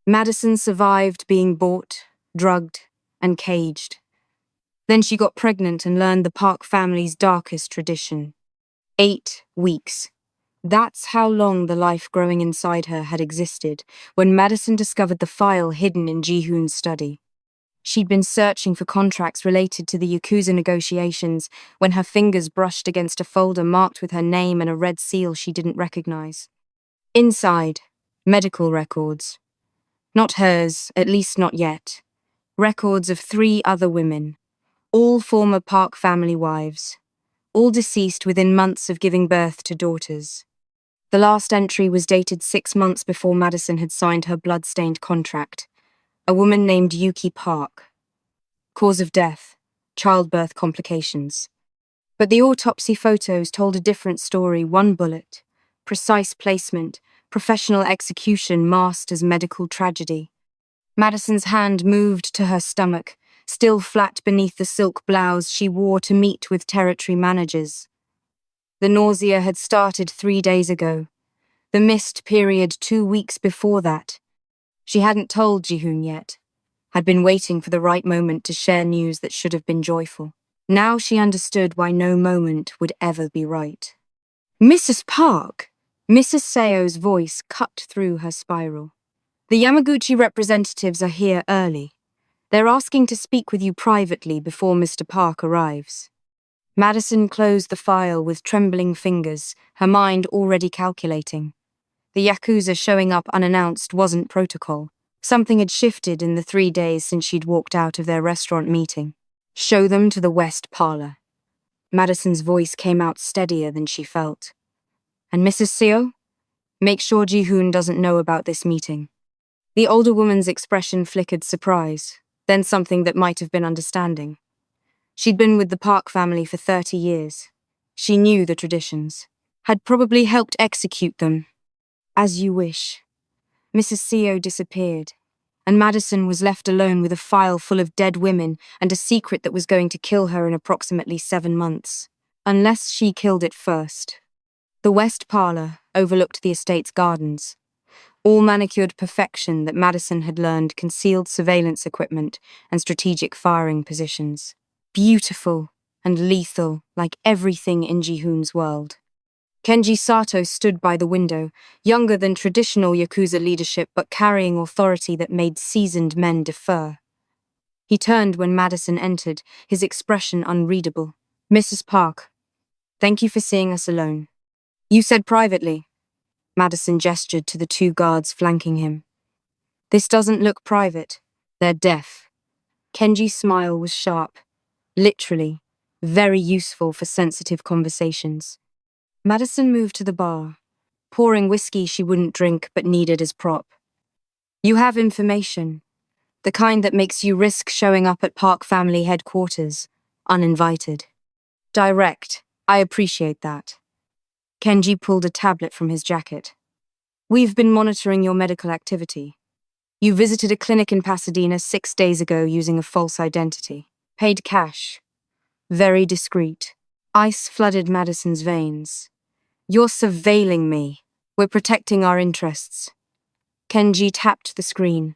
Madison survived being bought, drugged, and caged. Then she got pregnant and learned the Park family's darkest tradition. 8 weeks. That's how long the life growing inside her had existed when Madison discovered the file hidden in Ji-Hoon's study. She'd been searching for contracts related to the Yakuza negotiations when her fingers brushed against a folder marked with her name and a red seal she didn't recognize. Inside, medical records. Not hers, at least not yet. Records of 3 other women, all former Park family wives, all deceased within months of giving birth to daughters. The last entry was dated 6 months before Madison had signed her blood-stained contract. A woman named Yuki Park. Cause of death, childbirth complications. But the autopsy photos told a different story. 1 bullet, precise placement, professional execution masked as medical tragedy. Madison's hand moved to her stomach, still flat beneath the silk blouse she wore to meet with territory managers. The nausea had started 3 days ago. The missed period 2 weeks before that. She hadn't told Ji-Hoon yet. Had been waiting for the right moment to share news that should have been joyful. Now she understood why no moment would ever be right. Mrs. Park! Mrs. Seo's voice cut through her spiral. The Yamaguchi representatives are here early. They're asking to speak with you privately before Mr. Park arrives. Madison closed the file with trembling fingers, her mind already calculating. The Yakuza showing up unannounced wasn't protocol. Something had shifted in the 3 days since she'd walked out of their restaurant meeting. Show them to the West Parlor. Madison's voice came out steadier than she felt. And Mrs. Seo? Make sure Ji-Hoon doesn't know about this meeting. The older woman's expression flickered surprise, then something that might have been understanding. She'd been with the Park family for 30 years. She knew the traditions, had probably helped execute them. As you wish. Mrs. Seo disappeared, and Madison was left alone with a file full of dead women and a secret that was going to kill her in approximately 7 months. Unless she killed it first. The West Parlor overlooked the estate's gardens. All manicured perfection that Madison had learned concealed surveillance equipment and strategic firing positions. Beautiful and lethal like everything in Ji-Hoon's world. Kenji Sato stood by the window, younger than traditional Yakuza leadership but carrying authority that made seasoned men defer. He turned when Madison entered, his expression unreadable. Mrs. Park, thank you for seeing us alone. You said privately. Madison gestured to the 2 guards flanking him. This doesn't look private. They're deaf. Kenji's smile was sharp. Literally, very useful for sensitive conversations. Madison moved to the bar, pouring whiskey she wouldn't drink but needed as prop. You have information, the kind that makes you risk showing up at Park family headquarters, uninvited. Direct, I appreciate that. Kenji pulled a tablet from his jacket. We've been monitoring your medical activity. You visited a clinic in Pasadena 6 days ago using a false identity. Paid cash. Very discreet. Ice flooded Madison's veins. You're surveilling me. We're protecting our interests. Kenji tapped the screen,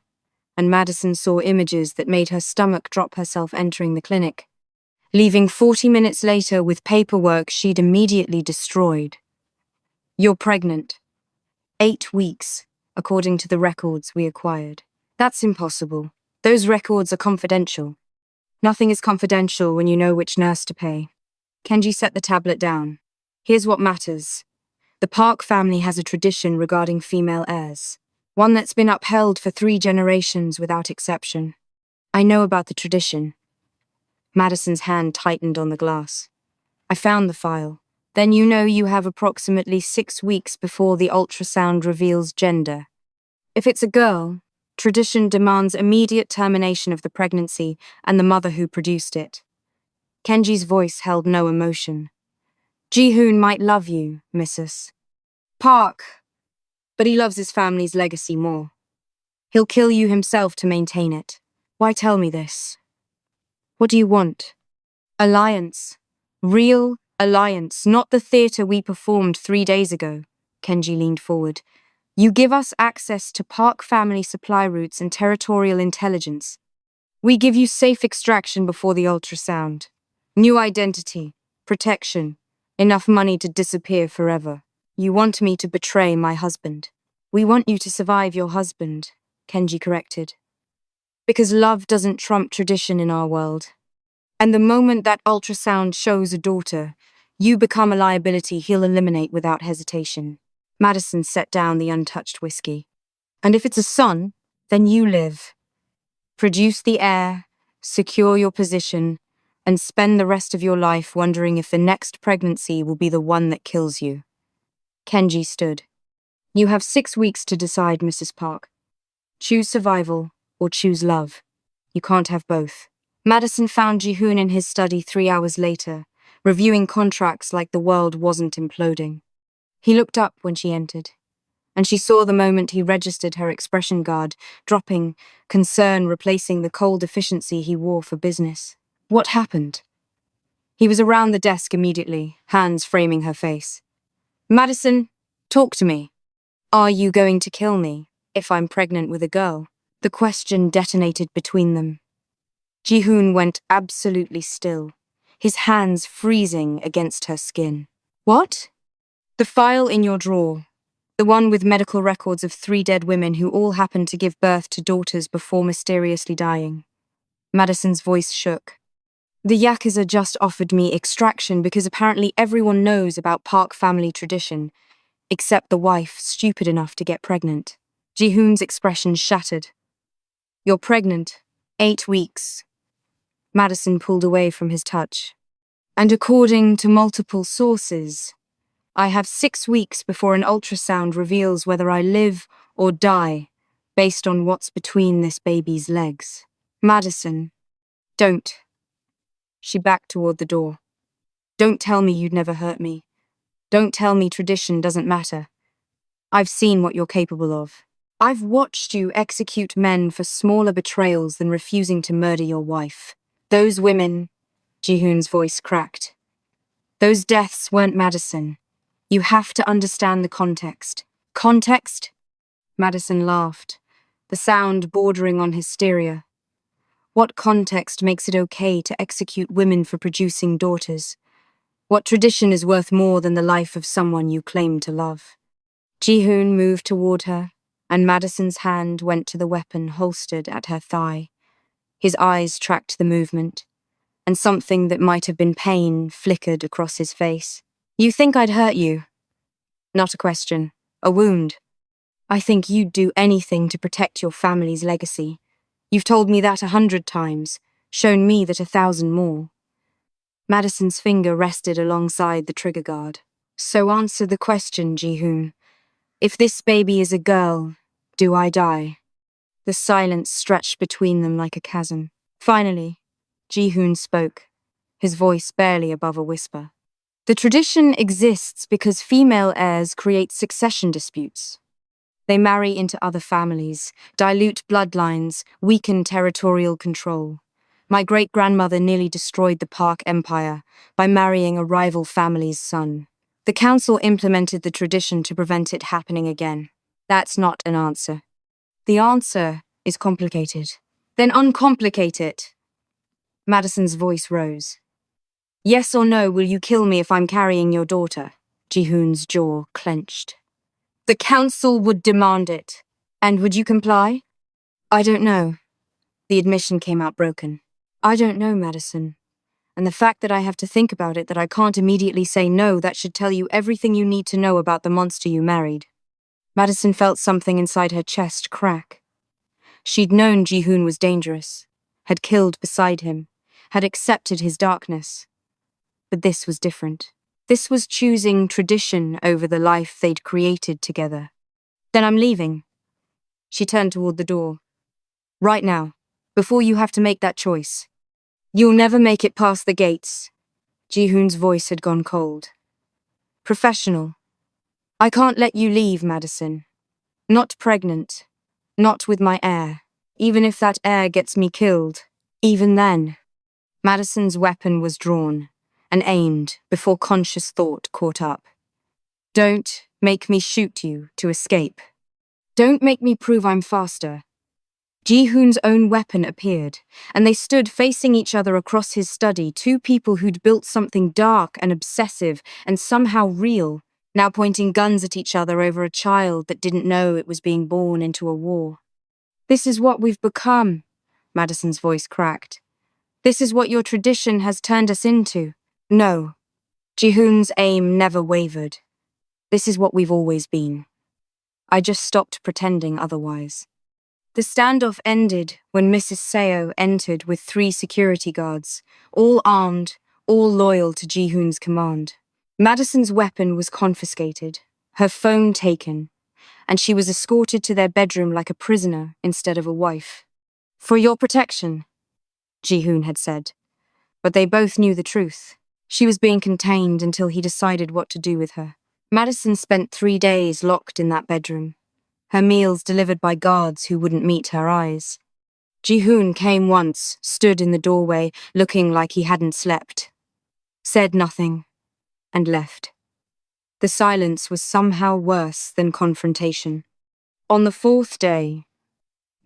and Madison saw images that made her stomach drop herself entering the clinic, leaving 40 minutes later with paperwork she'd immediately destroyed. You're pregnant. 8 weeks, according to the records we acquired. That's impossible. Those records are confidential. Nothing is confidential when you know which nurse to pay. Kenji set the tablet down. Here's what matters. The Park family has a tradition regarding female heirs. One that's been upheld for 3 generations without exception. I know about the tradition. Madison's hand tightened on the glass. I found the file. Then you know you have approximately 6 weeks before the ultrasound reveals gender. If it's a girl, tradition demands immediate termination of the pregnancy and the mother who produced it. Kenji's voice held no emotion. Ji-Hoon might love you, Mrs. Park, but he loves his family's legacy more. He'll kill you himself to maintain it. Why tell me this? What do you want? Alliance. Real alliance, not the theater we performed 3 days ago. Kenji leaned forward. You give us access to Park family supply routes and territorial intelligence. We give you safe extraction before the ultrasound. New identity, protection, enough money to disappear forever. You want me to betray my husband. We want you to survive your husband, Kenji corrected. Because love doesn't trump tradition in our world. And the moment that ultrasound shows a daughter, you become a liability he'll eliminate without hesitation. Madison set down the untouched whiskey. And if it's a son, then you live. Produce the heir, secure your position, and spend the rest of your life wondering if the next pregnancy will be the one that kills you. Kenji stood. You have 6 weeks to decide, Mrs. Park. Choose survival or choose love. You can't have both. Madison found Ji-Hoon in his study 3 hours later, reviewing contracts like the world wasn't imploding. He looked up when she entered, and she saw the moment he registered her expression guard, dropping, concern replacing the cold efficiency he wore for business. What happened? He was around the desk immediately, hands framing her face. Madison, talk to me. Are you going to kill me if I'm pregnant with a girl? The question detonated between them. Ji-Hoon went absolutely still, his hands freezing against her skin. What? The file in your drawer. The one with medical records of 3 dead women who all happened to give birth to daughters before mysteriously dying. Madison's voice shook. The Yakuza just offered me extraction because apparently everyone knows about Park family tradition, except the wife stupid enough to get pregnant. Ji-Hoon's expression shattered. You're pregnant. 8 weeks. Madison pulled away from his touch. And according to multiple sources, I have 6 weeks before an ultrasound reveals whether I live or die, based on what's between this baby's legs. Madison, don't. She backed toward the door. Don't tell me you'd never hurt me. Don't tell me tradition doesn't matter. I've seen what you're capable of. I've watched you execute men for smaller betrayals than refusing to murder your wife. Those women, Ji-Hoon's voice cracked. Those deaths weren't Madison. You have to understand the context. Context? Madison laughed, the sound bordering on hysteria. What context makes it okay to execute women for producing daughters? What tradition is worth more than the life of someone you claim to love? Ji-Hoon moved toward her, and Madison's hand went to the weapon holstered at her thigh. His eyes tracked the movement, and something that might have been pain flickered across his face. You think I'd hurt you? Not a question. A wound. I think you'd do anything to protect your family's legacy. You've told me that 100 times, shown me that 1,000 more. Madison's finger rested alongside the trigger guard. So answer the question, Ji-Hoon. If this baby is a girl, do I die? The silence stretched between them like a chasm. Finally, Ji-Hoon spoke, his voice barely above a whisper. The tradition exists because female heirs create succession disputes. They marry into other families, dilute bloodlines, weaken territorial control. My great-grandmother nearly destroyed the Park Empire by marrying a rival family's son. The council implemented the tradition to prevent it happening again. That's not an answer. The answer is complicated. Then uncomplicate it. Madison's voice rose. Yes or no, will you kill me if I'm carrying your daughter? Ji-Hoon's jaw clenched. The council would demand it. And would you comply? I don't know. The admission came out broken. I don't know, Madison. And the fact that I have to think about it, that I can't immediately say no, that should tell you everything you need to know about the monster you married. Madison felt something inside her chest crack. She'd known Ji-Hoon was dangerous, had killed beside him, had accepted his darkness. But this was different. This was choosing tradition over the life they'd created together. Then I'm leaving. She turned toward the door. Right now, before you have to make that choice. You'll never make it past the gates. Ji-Hoon's voice had gone cold. Professional. I can't let you leave, Madison. Not pregnant. Not with my heir. Even if that heir gets me killed. Even then. Madison's weapon was drawn and aimed before conscious thought caught up. Don't make me shoot you to escape. Don't make me prove I'm faster. Ji-Hoon's own weapon appeared, and they stood facing each other across his study, two people who'd built something dark and obsessive and somehow real, now pointing guns at each other over a child that didn't know it was being born into a war. This is what we've become, Madison's voice cracked. This is what your tradition has turned us into. No, Ji-Hoon's aim never wavered. This is what we've always been. I just stopped pretending otherwise. The standoff ended when Mrs. Seo entered with 3 security guards, all armed, all loyal to Ji-Hoon's command. Madison's weapon was confiscated, her phone taken, and she was escorted to their bedroom like a prisoner instead of a wife. For your protection, Ji-Hoon had said. But they both knew the truth. She was being contained until he decided what to do with her. Madison spent 3 days locked in that bedroom, her meals delivered by guards who wouldn't meet her eyes. Ji-Hoon came once, stood in the doorway, looking like he hadn't slept, said nothing, and left. The silence was somehow worse than confrontation. On the 4th day,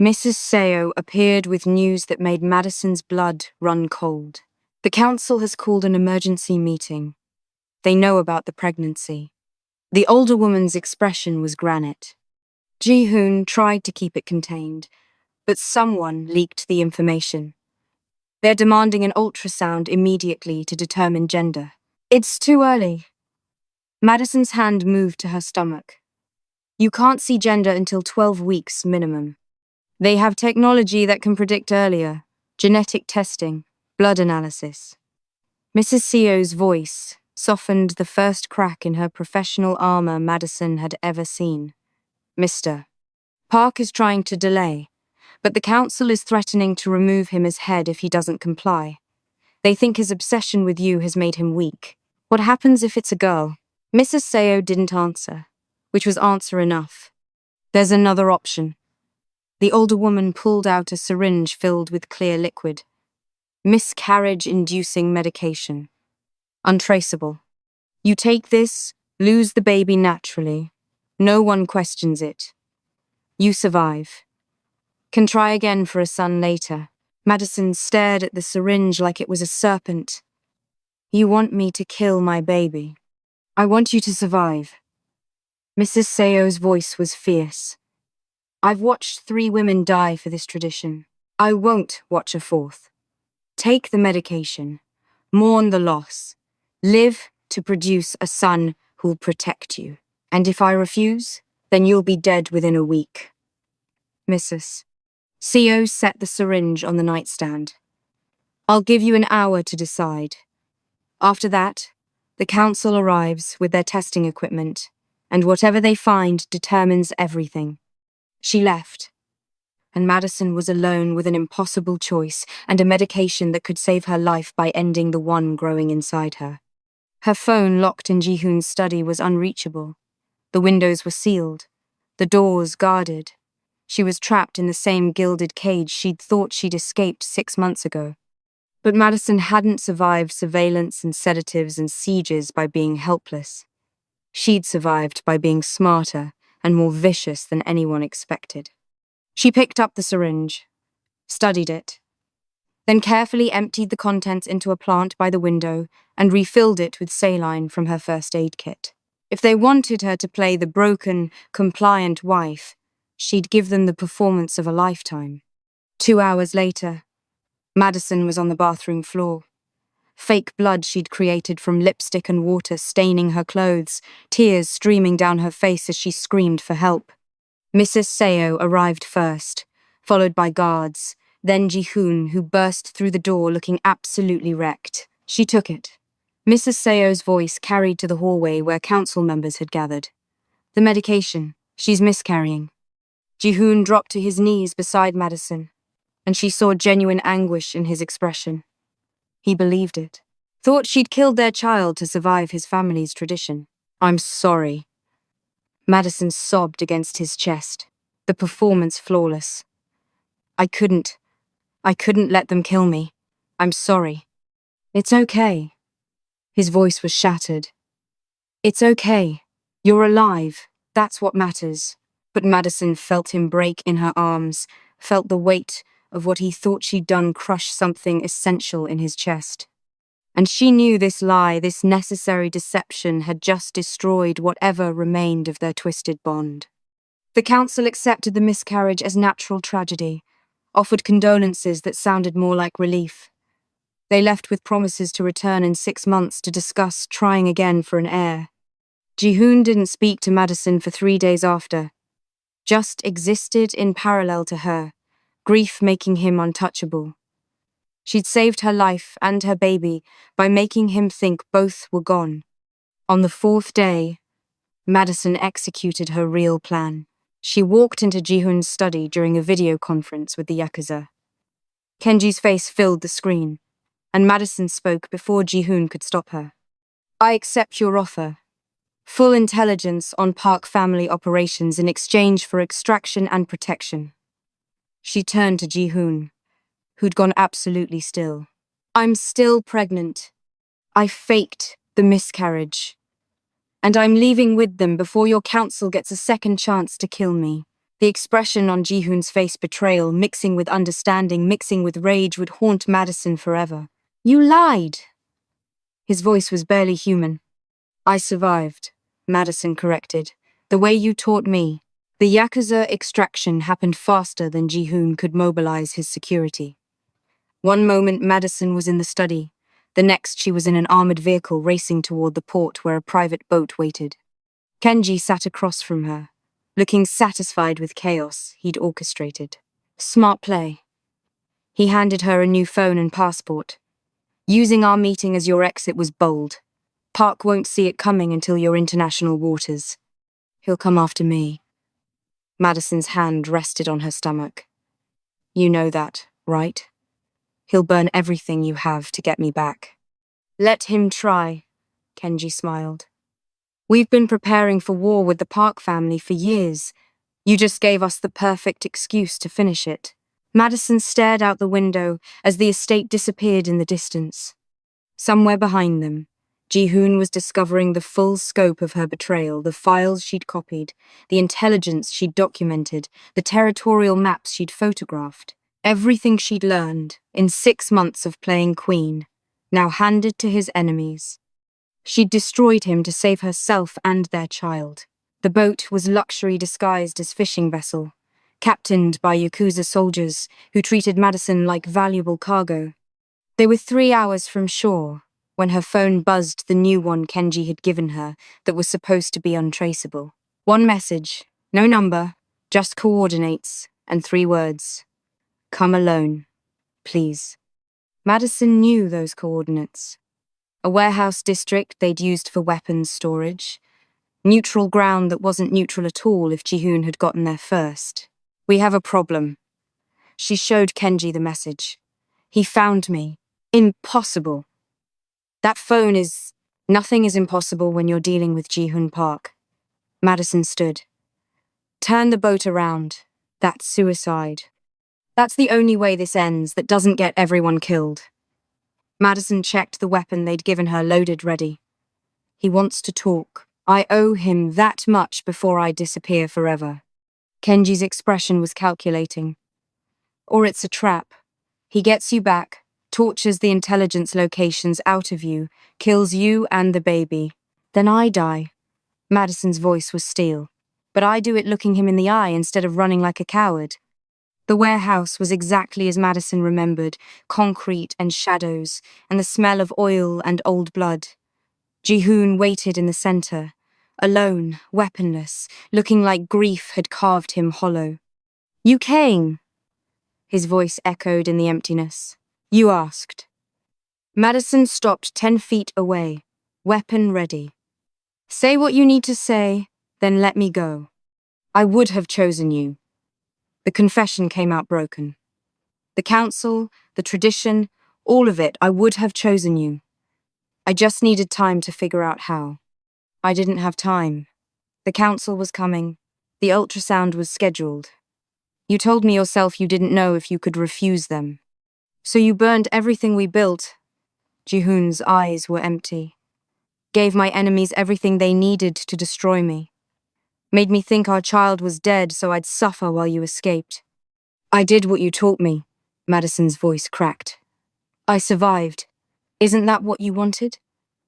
Mrs. Seo appeared with news that made Madison's blood run cold. The council has called an emergency meeting. They know about the pregnancy. The older woman's expression was granite. Ji-Hoon tried to keep it contained, but someone leaked the information. They're demanding an ultrasound immediately to determine gender. It's too early. Madison's hand moved to her stomach. You can't see gender until 12 weeks minimum. They have technology that can predict earlier, genetic testing, blood analysis. Mrs. Seo's voice softened the first crack in her professional armor Madison had ever seen. Mr. Park is trying to delay, but the council is threatening to remove him as head if he doesn't comply. They think his obsession with you has made him weak. What happens if it's a girl? Mrs. Seo didn't answer, which was answer enough. There's another option. The older woman pulled out a syringe filled with clear liquid. Miscarriage-inducing medication. Untraceable. You take this, lose the baby naturally. No one questions it. You survive. Can try again for a son later. Madison stared at the syringe like it was a serpent. You want me to kill my baby. I want you to survive. Mrs. Seo's voice was fierce. I've watched 3 women die for this tradition. I won't watch a 4th. Take the medication. Mourn the loss. Live to produce a son who'll protect you. And if I refuse, then you'll be dead within a week. Mrs. Seo set the syringe on the nightstand. I'll give you an hour to decide. After that, the council arrives with their testing equipment, and whatever they find determines everything. She left, and Madison was alone with an impossible choice and a medication that could save her life by ending the one growing inside her. Her phone locked in Ji-Hoon's study was unreachable. The windows were sealed, the doors guarded. She was trapped in the same gilded cage she'd thought she'd escaped 6 months ago. But Madison hadn't survived surveillance and sedatives and sieges by being helpless. She'd survived by being smarter and more vicious than anyone expected. She picked up the syringe, studied it, then carefully emptied the contents into a plant by the window and refilled it with saline from her first aid kit. If they wanted her to play the broken, compliant wife, she'd give them the performance of a lifetime. 2 hours later, Madison was on the bathroom floor. Fake blood she'd created from lipstick and water staining her clothes, tears streaming down her face as she screamed for help. Mrs. Seo arrived first, followed by guards, then Ji-Hoon, who burst through the door looking absolutely wrecked. She took it. Mrs. Seo's voice carried to the hallway where council members had gathered. The medication. She's miscarrying. Ji-Hoon dropped to his knees beside Madison, and she saw genuine anguish in his expression. He believed it. Thought she'd killed their child to survive his family's tradition. I'm sorry. Madison sobbed against his chest, the performance flawless. I couldn't let them kill me. I'm sorry. It's okay. His voice was shattered. It's okay. You're alive. That's what matters. But Madison felt him break in her arms, felt the weight of what he thought she'd done crush something essential in his chest. And she knew this lie, this necessary deception, had just destroyed whatever remained of their twisted bond. The council accepted the miscarriage as natural tragedy, offered condolences that sounded more like relief. They left with promises to return in 6 months to discuss trying again for an heir. Ji-Hoon didn't speak to Madison for 3 days after, just existed in parallel to her, grief making him untouchable. She'd saved her life and her baby by making him think both were gone. On the 4th day, Madison executed her real plan. She walked into Ji-Hoon's study during a video conference with the Yakuza. Kenji's face filled the screen, and Madison spoke before Ji-Hoon could stop her. "I accept your offer. Full intelligence on Park family operations in exchange for extraction and protection." She turned to Ji-Hoon, who'd gone absolutely still. "I'm still pregnant. I faked the miscarriage. And I'm leaving with them before your council gets a second chance to kill me." The expression on Ji-Hoon's face, betrayal, mixing with understanding, mixing with rage, would haunt Madison forever. "You lied." His voice was barely human. "I survived," Madison corrected. "The way you taught me." The Yakuza extraction happened faster than Ji-Hoon could mobilize his security. One moment Madison was in the study. The next she was in an armored vehicle racing toward the port where a private boat waited. Kenji sat across from her, looking satisfied with chaos he'd orchestrated. "Smart play." He handed her a new phone and passport. "Using our meeting as your exit was bold. Park won't see it coming until your international waters. He'll come after me." Madison's hand rested on her stomach. "You know that, right? He'll burn everything you have to get me back." "Let him try," Kenji smiled. "We've been preparing for war with the Park family for years. You just gave us the perfect excuse to finish it." Madison stared out the window as the estate disappeared in the distance. Somewhere behind them, Ji-Hoon was discovering the full scope of her betrayal, the files she'd copied, the intelligence she'd documented, the territorial maps she'd photographed. Everything she'd learned in 6 months of playing queen, now handed to his enemies. She'd destroyed him to save herself and their child. The boat was luxury disguised as fishing vessel, captained by Yakuza soldiers who treated Madison like valuable cargo. They were 3 hours from shore when her phone buzzed the new one Kenji had given her that was supposed to be untraceable. One message, no number, just coordinates, and 3 words. "Come alone, please." Madison knew those coordinates. A warehouse district they'd used for weapons storage. Neutral ground that wasn't neutral at all if Ji-Hoon had gotten there first. "We have a problem." She showed Kenji the message. "He found me. Impossible." "That phone is... Nothing is impossible when you're dealing with Ji-Hoon Park." Madison stood. "Turn the boat around. That's suicide. That's the only way this ends that doesn't get everyone killed." Madison checked the weapon they'd given her loaded ready. "He wants to talk. I owe him that much before I disappear forever." Kenji's expression was calculating. "Or it's a trap. He gets you back, tortures the intelligence locations out of you, kills you and the baby. Then I die." Madison's voice was steel. "But I do it looking him in the eye instead of running like a coward." The warehouse was exactly as Madison remembered, concrete and shadows, and the smell of oil and old blood. Ji-Hoon waited in the center, alone, weaponless, looking like grief had carved him hollow. "You came." His voice echoed in the emptiness. "You asked." Madison stopped 10 feet away, weapon ready. "Say what you need to say, then let me go. I would have chosen you." The confession came out broken. "The council, the tradition, all of it, I would have chosen you. I just needed time to figure out how. I didn't have time. The council was coming. The ultrasound was scheduled. You told me yourself you didn't know if you could refuse them. So you burned everything we built." Ji-Hoon's eyes were empty. "Gave my enemies everything they needed to destroy me." Made me think our child was dead so I'd suffer while you escaped. I did what you taught me, Madison's voice cracked. I survived. Isn't that what you wanted?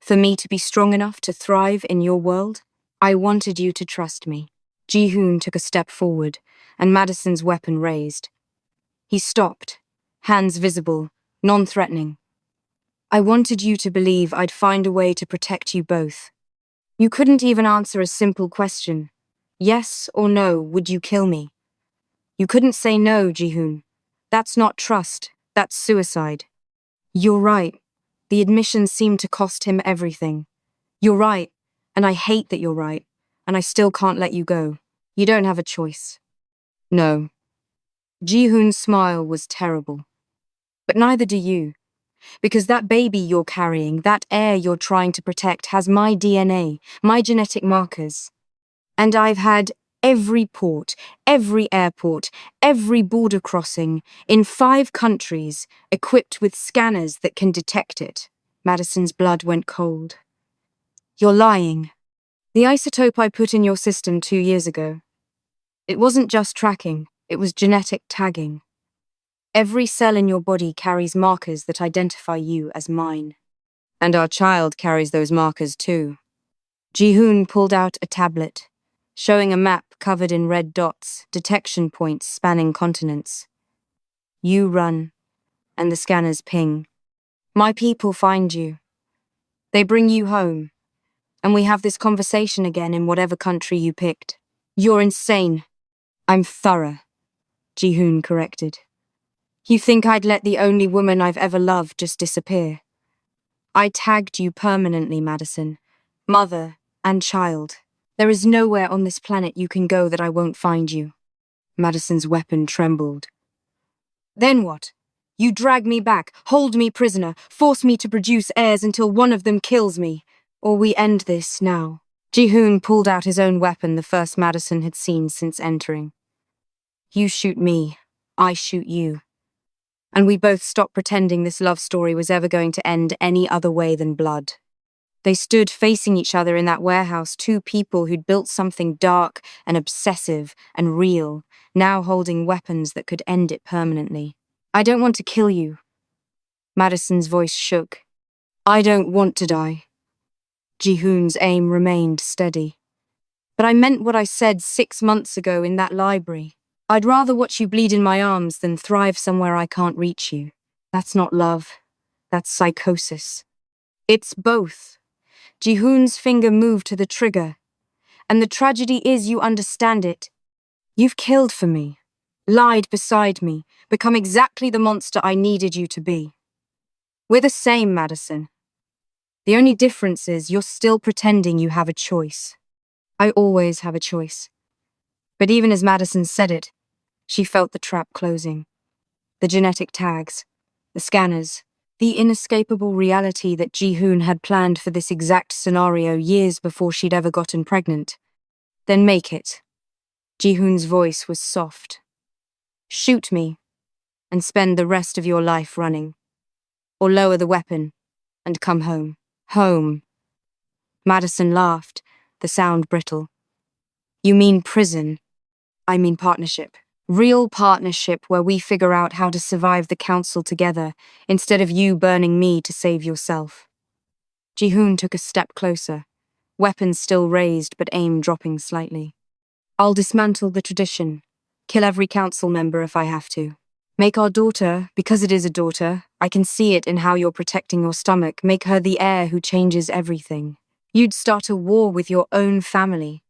For me to be strong enough to thrive in your world? I wanted you to trust me. Ji-Hoon took a step forward, and Madison's weapon raised. He stopped, hands visible, non-threatening. I wanted you to believe I'd find a way to protect you both. You couldn't even answer a simple question. Yes or no, would you kill me? You couldn't say no, Ji-Hoon. That's not trust, that's suicide. You're right. The admission seemed to cost him everything. You're right, and I hate that you're right, and I still can't let you go. You don't have a choice. No. Ji-Hoon's smile was terrible. But neither do you. Because that baby you're carrying, that heir you're trying to protect, has my DNA, my genetic markers. And I've had every port, every airport, every border crossing, in 5 countries, equipped with scanners that can detect it. Madison's blood went cold. You're lying. The isotope I put in your system 2 years ago. It wasn't just tracking, it was genetic tagging. Every cell in your body carries markers that identify you as mine. And our child carries those markers too. Ji-Hoon pulled out a tablet, showing a map covered in red dots, detection points spanning continents. You run, and the scanners ping. My people find you. They bring you home, and we have this conversation again in whatever country you picked. You're insane. I'm thorough, Ji-Hoon corrected. You think I'd let the only woman I've ever loved just disappear? I tagged you permanently, Madison. Mother and child. There is nowhere on this planet you can go that I won't find you. Madison's weapon trembled. Then what? You drag me back, hold me prisoner, force me to produce heirs until one of them kills me. Or we end this now. Ji-Hoon pulled out his own weapon, the first Madison had seen since entering. You shoot me, I shoot you. And we both stop pretending this love story was ever going to end any other way than blood. They stood facing each other in that warehouse, 2 people who'd built something dark and obsessive and real, now holding weapons that could end it permanently. I don't want to kill you. Madison's voice shook. I don't want to die. Ji-Hoon's aim remained steady. But I meant what I said 6 months ago in that library. I'd rather watch you bleed in my arms than thrive somewhere I can't reach you. That's not love. That's psychosis. It's both. Ji-Hoon's finger moved to the trigger. And the tragedy is you understand it. You've killed for me, lied beside me, become exactly the monster I needed you to be. We're the same, Madison. The only difference is you're still pretending you have a choice. I always have a choice. But even as Madison said it, she felt the trap closing. The genetic tags, the scanners, the inescapable reality that Ji-Hoon had planned for this exact scenario years before she'd ever gotten pregnant. Then make it. Ji-Hoon's voice was soft. Shoot me, and spend the rest of your life running. Or lower the weapon, and come home. Home. Madison laughed, the sound brittle. You mean prison? I mean partnership. Real partnership where we figure out how to survive the council together, instead of you burning me to save yourself. Ji-Hoon took a step closer, weapon still raised but aim dropping slightly. I'll dismantle the tradition, kill every council member if I have to. Make our daughter, because it is a daughter, I can see it in how you're protecting your stomach, make her the heir who changes everything. You'd start a war with your own family.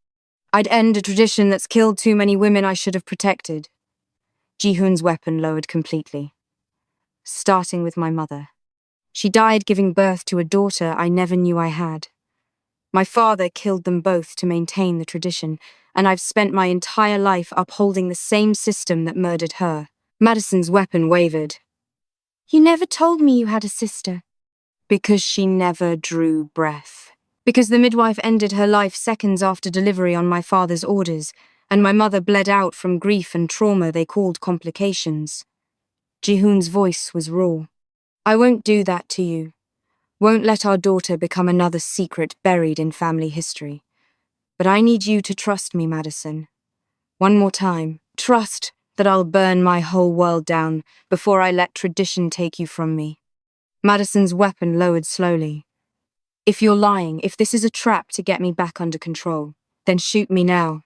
I'd end a tradition that's killed too many women I should have protected. Ji-Hoon's weapon lowered completely. Starting with my mother. She died giving birth to a daughter I never knew I had. My father killed them both to maintain the tradition, and I've spent my entire life upholding the same system that murdered her. Madison's weapon wavered. You never told me you had a sister. Because she never drew breath. Because the midwife ended her life seconds after delivery on my father's orders, and my mother bled out from grief and trauma they called complications. Ji-Hoon's voice was raw. I won't do that to you. Won't let our daughter become another secret buried in family history. But I need you to trust me, Madison. One more time. Trust that I'll burn my whole world down before I let tradition take you from me. Madison's weapon lowered slowly. If you're lying, if this is a trap to get me back under control, then shoot me now.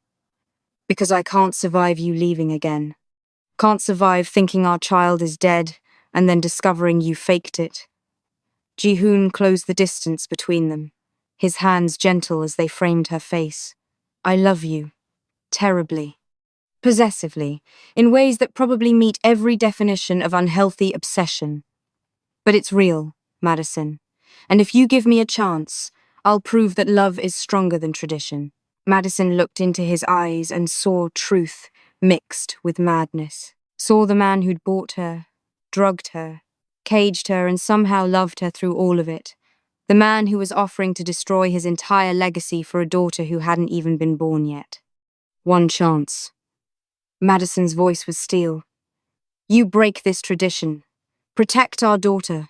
Because I can't survive you leaving again. Can't survive thinking our child is dead and then discovering you faked it. Ji-Hoon closed the distance between them, his hands gentle as they framed her face. I love you. Terribly. Possessively, in ways that probably meet every definition of unhealthy obsession. But it's real, Madison. And if you give me a chance, I'll prove that love is stronger than tradition. Madison looked into his eyes and saw truth mixed with madness. Saw the man who'd bought her, drugged her, caged her, and somehow loved her through all of it. The man who was offering to destroy his entire legacy for a daughter who hadn't even been born yet. One chance. Madison's voice was steel. You break this tradition, protect our daughter,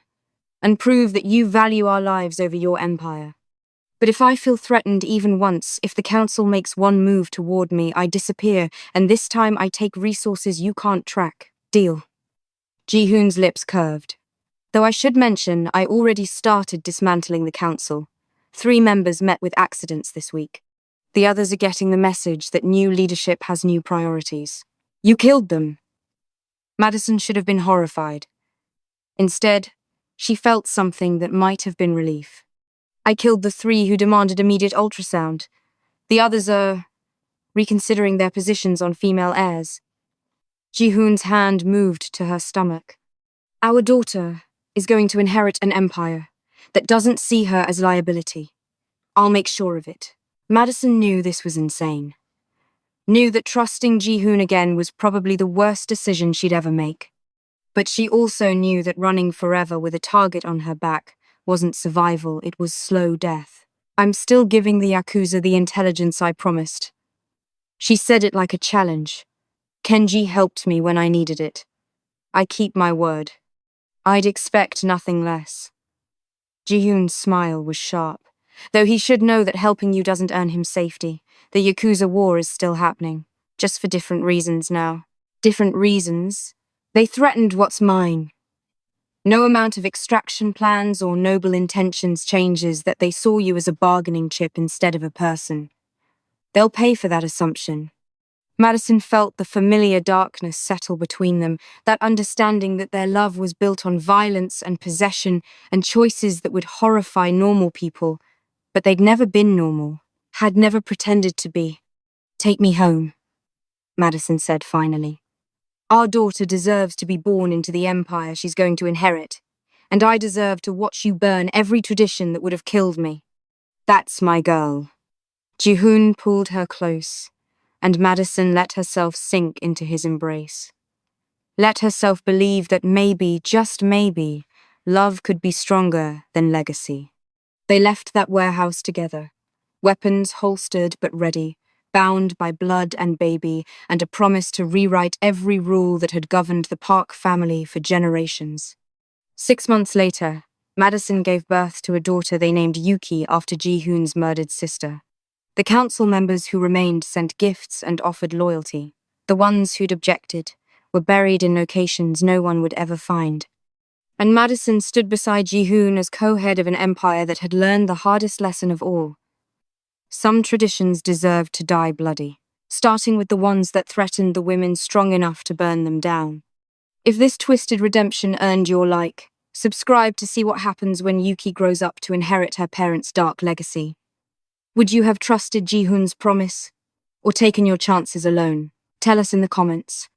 and prove that you value our lives over your empire. But if I feel threatened even once, if the council makes one move toward me, I disappear, and this time I take resources you can't track. Deal. Ji-Hoon's lips curved. Though I should mention, I already started dismantling the council. 3 members met with accidents this week. The others are getting the message that new leadership has new priorities. You killed them. Madison should have been horrified. Instead, she felt something that might have been relief. I killed the 3 who demanded immediate ultrasound. The others are reconsidering their positions on female heirs. Ji-Hoon's hand moved to her stomach. Our daughter is going to inherit an empire that doesn't see her as liability. I'll make sure of it. Madison knew this was insane. Knew that trusting Ji-Hoon again was probably the worst decision she'd ever make. But she also knew that running forever with a target on her back wasn't survival, it was slow death. I'm still giving the Yakuza the intelligence I promised. She said it like a challenge. Kenji helped me when I needed it. I keep my word. I'd expect nothing less. Ji-Hoon's smile was sharp. Though he should know that helping you doesn't earn him safety. The Yakuza war is still happening, just for different reasons now. Different reasons? They threatened what's mine. No amount of extraction plans or noble intentions changes that they saw you as a bargaining chip instead of a person. They'll pay for that assumption. Madison felt the familiar darkness settle between them, that understanding that their love was built on violence and possession and choices that would horrify normal people, but they'd never been normal, had never pretended to be. Take me home, Madison said finally. Our daughter deserves to be born into the empire she's going to inherit, and I deserve to watch you burn every tradition that would have killed me. That's my girl. Ji-Hoon pulled her close, and Madison let herself sink into his embrace. Let herself believe that maybe, just maybe, love could be stronger than legacy. They left that warehouse together, weapons holstered but ready, bound by blood and baby, and a promise to rewrite every rule that had governed the Park family for generations. 6 months later, Madison gave birth to a daughter they named Llike after Ji-Hoon's murdered sister. The council members who remained sent gifts and offered loyalty. The ones who'd objected were buried in locations no one would ever find. And Madison stood beside Ji-Hoon as co-head of an empire that had learned the hardest lesson of all. Some traditions deserved to die bloody, starting with the ones that threatened the women strong enough to burn them down. If this twisted redemption earned your like, subscribe to see what happens when Llike grows up to inherit her parents' dark legacy. Would you have trusted Ji-Hoon's promise, or taken your chances alone? Tell us in the comments.